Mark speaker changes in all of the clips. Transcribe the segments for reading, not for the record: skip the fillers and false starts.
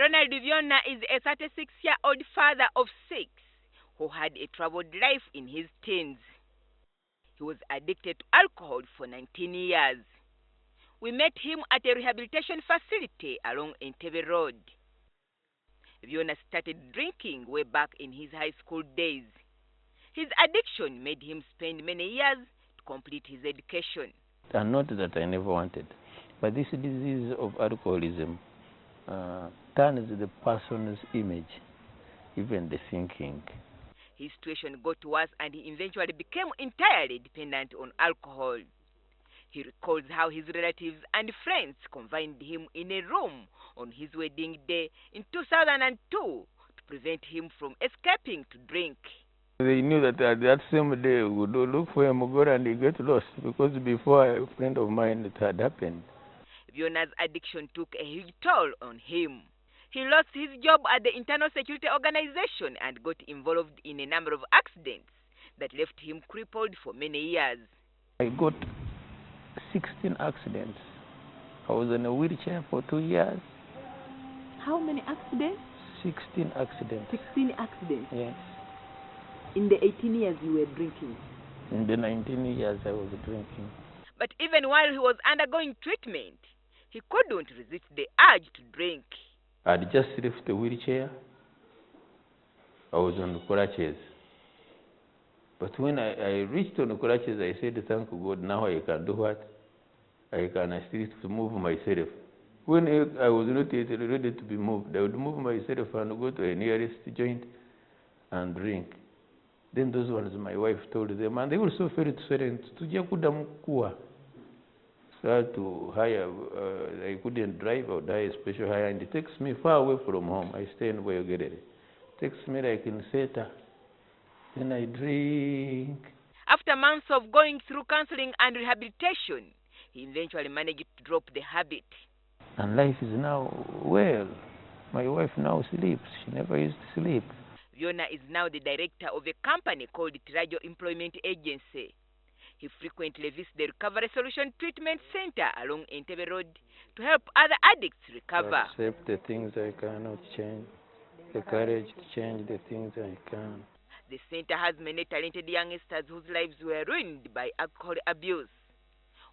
Speaker 1: Ronald Viona is a 36-year-old father of 6 who had a troubled life in his teens. He was addicted to alcohol for 19 years. We met him at a rehabilitation facility along Entebbe Road. Viona started drinking way back in his high school days. His addiction made him spend many years to complete his education.
Speaker 2: And not that I never wanted, but this disease of alcoholism turns the person's image, even the thinking.
Speaker 1: His situation got worse and he eventually became entirely dependent on alcohol. He recalls how his relatives and friends confined him in a room on his wedding day in 2002 to prevent him from escaping to drink.
Speaker 2: They knew that that same day we would look for him, go and he get lost, because before a friend of mine it had happened.
Speaker 1: Viona's addiction took a huge toll on him. He lost his job at the Internal Security Organization and got involved in a number of accidents that left him crippled for many years.
Speaker 2: I got 16 accidents. I was in a wheelchair for 2 years.
Speaker 3: How many accidents?
Speaker 2: 16 accidents.
Speaker 3: 16 accidents?
Speaker 2: Yes.
Speaker 3: In the 18 years you were drinking?
Speaker 2: In the 19 years I was drinking.
Speaker 1: But even while he was undergoing treatment, he couldn't resist the urge to drink.
Speaker 2: I'd just left the wheelchair. I was on the crutches. But when I reached on the crutches, I said, thank God, now I can do what? I can at least move myself. When I was not yet ready to be moved, I would move myself and go to a nearest joint and drink. Then those ones my wife told them, and they also felt threatened. So I had to hire, I couldn't drive, I would hire a special hire, and it takes me far away from home. I stay in Wakiso. It takes me like in Seta. Then I drink.
Speaker 1: After months of going through counseling and rehabilitation, he eventually managed to drop the habit.
Speaker 2: And life is now well. My wife now sleeps. She never used to sleep.
Speaker 1: Viona is now the director of a company called Tirajo Employment Agency. He frequently visits the Recovery Solution Treatment Center along Entebbe Road to help other addicts recover.
Speaker 2: Accept the things I cannot change, the courage to change the things I can.
Speaker 1: The center has many talented youngsters whose lives were ruined by alcohol abuse.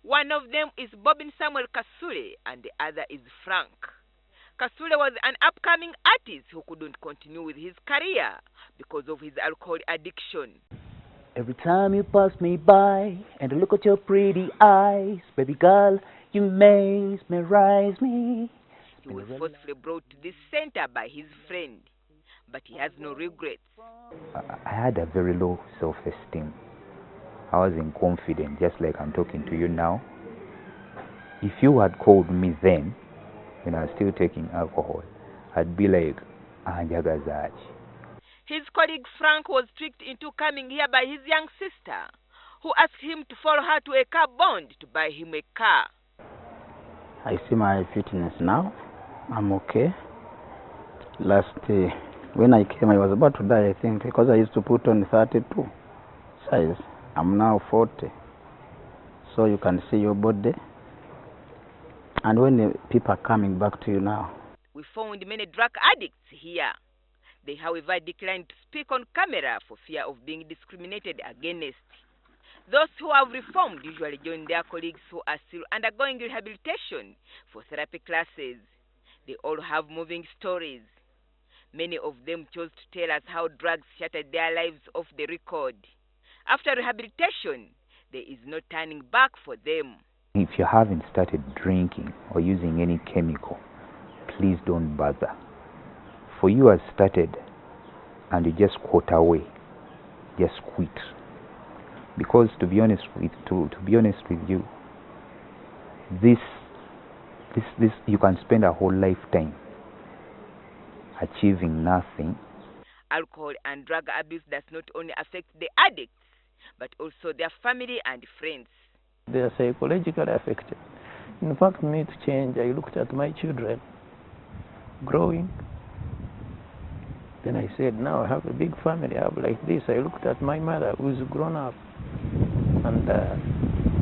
Speaker 1: One of them is Bobin Samuel Kasule and the other is Frank. Kasule was an upcoming artist who couldn't continue with his career because of his alcohol addiction.
Speaker 4: Every time you pass me by and look at your pretty eyes, baby girl, you mesmerize me.
Speaker 1: He was forcefully brought to this center by his friend, but he has no regrets.
Speaker 4: I had a very low self-esteem. I wasn't confident, just like I'm talking to you now. If you had called me then, when I was still taking alcohol, I'd be like, Anjagazaji.
Speaker 1: His colleague Frank was tricked into coming here by his young sister, who asked him to follow her to a car bond to buy him a car.
Speaker 5: I see my fitness now. I'm okay. Last when I came, I was about to die, I think, because I used to put on 32 size. I'm now 40. So you can see your body. And when the people are coming back to you now.
Speaker 1: We found many drug addicts here. They, however, declined to speak on camera for fear of being discriminated against. Those who have reformed usually join their colleagues who are still undergoing rehabilitation for therapy classes. They all have moving stories. Many of them chose to tell us how drugs shattered their lives off the record. After rehabilitation, there is no turning back for them.
Speaker 4: If you haven't started drinking or using any chemical, please don't bother. For you have started and you just quote away, just quit. Because to be honest with you, this you can spend a whole lifetime achieving nothing.
Speaker 1: Alcohol and drug abuse does not only affect the addicts, but also their family and friends.
Speaker 2: They are psychologically affected. In fact, me to change, I looked at my children growing. Then I said, now I have a big family, I have like this. I looked at my mother who's grown up. And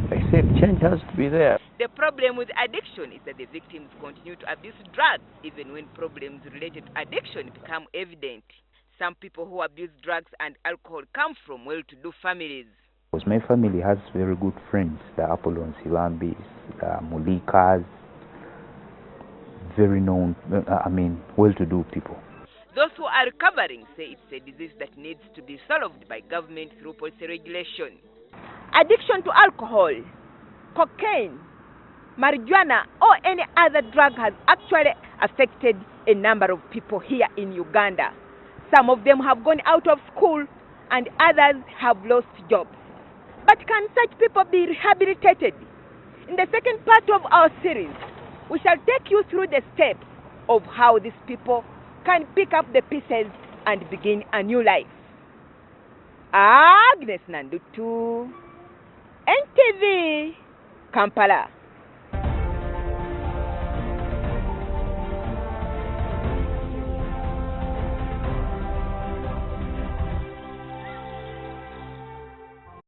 Speaker 2: I said change has to be there.
Speaker 1: The problem with addiction is that the victims continue to abuse drugs even when problems related to addiction become evident. Some people who abuse drugs and alcohol come from well-to-do families.
Speaker 4: Because my family has very good friends, the Apollon Silambis, the Mulikas, very known, well-to-do people.
Speaker 1: Those who are recovering say it's a disease that needs to be solved by government through policy regulation. Addiction to alcohol, cocaine, marijuana, or any other drug has actually affected a number of people here in Uganda. Some of them have gone out of school and others have lost jobs. But can such people be rehabilitated? In the second part of our series, we shall take you through the steps of how these people can pick up the pieces and begin a new life. Agnes Nandutu, NTV, Kampala.